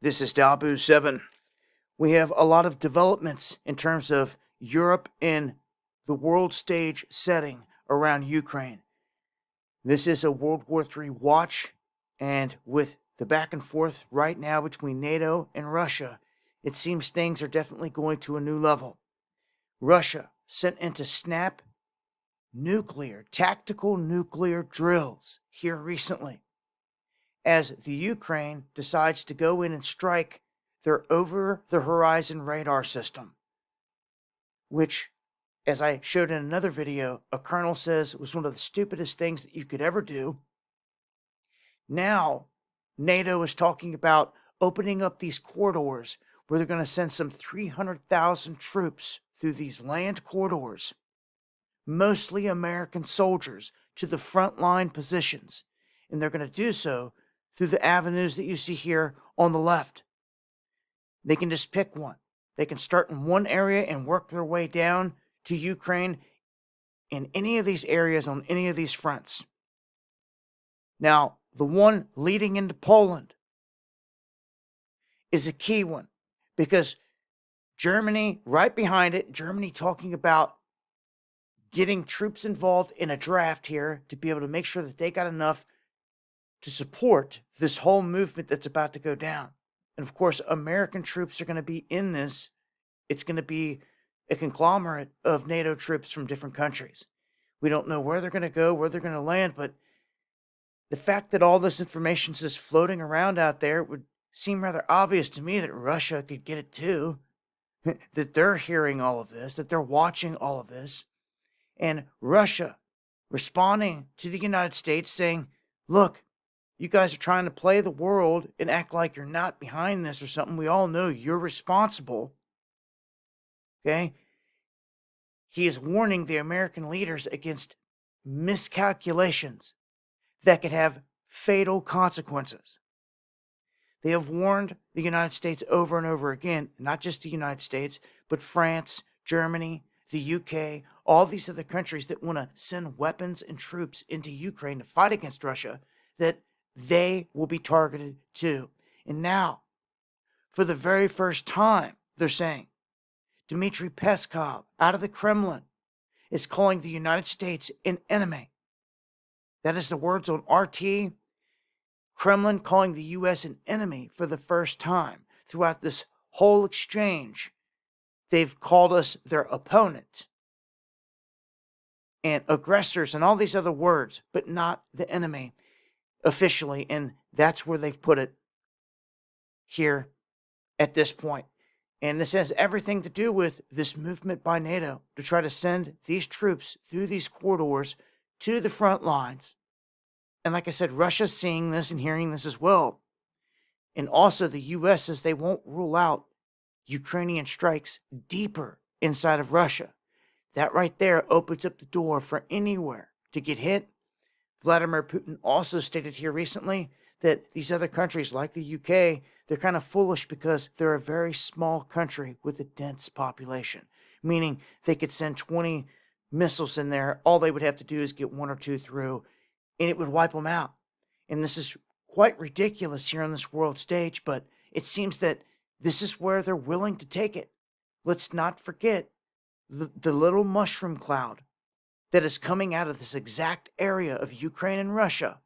This is WW3. We have a lot of developments in terms of Europe in the world stage setting around Ukraine. This is a World War III watch, and with the back and forth right now between NATO and Russia, it seems things are definitely going to a new level. Russia sent into snap tactical nuclear drills here recently, as the Ukraine decides to go in and strike their over-the-horizon radar system, which, as I showed in another video, a colonel says was one of the stupidest things that you could ever do. Now, NATO is talking about opening up these corridors where they're going to send some 300,000 troops through these land corridors, mostly American soldiers, to the frontline positions. And they're going to do so through the avenues that you see here on the left. They can just pick one. They can start in one area and work their way down to Ukraine in any of these areas on any of these fronts. Now, the one leading into Poland is a key one, because Germany, right behind it, Germany talking about getting troops involved in a draft here to be able to make sure that they got enough to support this whole movement that's about to go down. And of course, American troops are going to be in this. It's going to be a conglomerate of NATO troops from different countries. We don't know where they're going to go, where they're going to land, but the fact that all this information is just floating around out there would seem rather obvious to me that Russia could get it too, that they're hearing all of this, that they're watching all of this, and Russia responding to the United States saying, look, you guys are trying to play the world and act like you're not behind this or something. We all know you're responsible. Okay? He is warning the American leaders against miscalculations that could have fatal consequences. They have warned the United States over and over again, not just the United States, but France, Germany, the UK, all these other countries that want to send weapons and troops into Ukraine to fight against Russia, that they will be targeted too. And now, for the very first time, they're saying, Dmitry Peskov, out of the Kremlin, is calling the United States an enemy. That is the words on RT. Kremlin calling the U.S. an enemy for the first time throughout this whole exchange. They've called us their opponent and aggressors and all these other words, but not the enemy officially. And that's where they've put it here at this point. And this has everything to do with this movement by NATO to try to send these troops through these corridors to the front lines. And like I said, Russia's seeing this and hearing this as well. And also the U.S. says they won't rule out Ukrainian strikes deeper inside of Russia. That right there opens up the door for anywhere to get hit. Vladimir Putin also stated here recently that these other countries like the UK, they're kind of foolish because they're a very small country with a dense population, meaning they could send 20 missiles in there. All they would have to do is get one or two through, and it would wipe them out. And this is quite ridiculous here on this world stage, but it seems that this is where they're willing to take it. Let's not forget the little mushroom cloud that is coming out of this exact area of Ukraine and Russia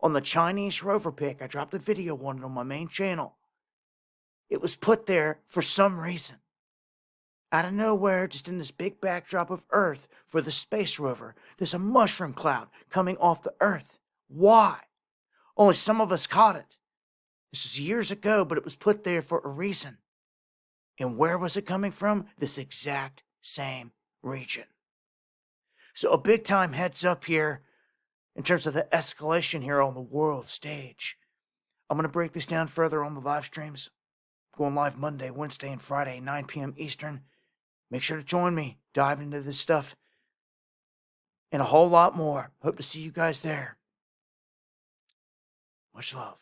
on the Chinese rover pic. I dropped a video on it on my main channel. It was put there for some reason. Out of nowhere, just in this big backdrop of Earth for the space rover, there's a mushroom cloud coming off the Earth. Why? Only some of us caught it. This was years ago, but it was put there for a reason. And where was it coming from? This exact same region. So a big time heads up here in terms of the escalation here on the world stage. I'm going to break this down further on the live streams. Going live Monday, Wednesday, and Friday, 9 p.m. Eastern. Make sure to join me, dive into this stuff, and a whole lot more. Hope to see you guys there. Much love.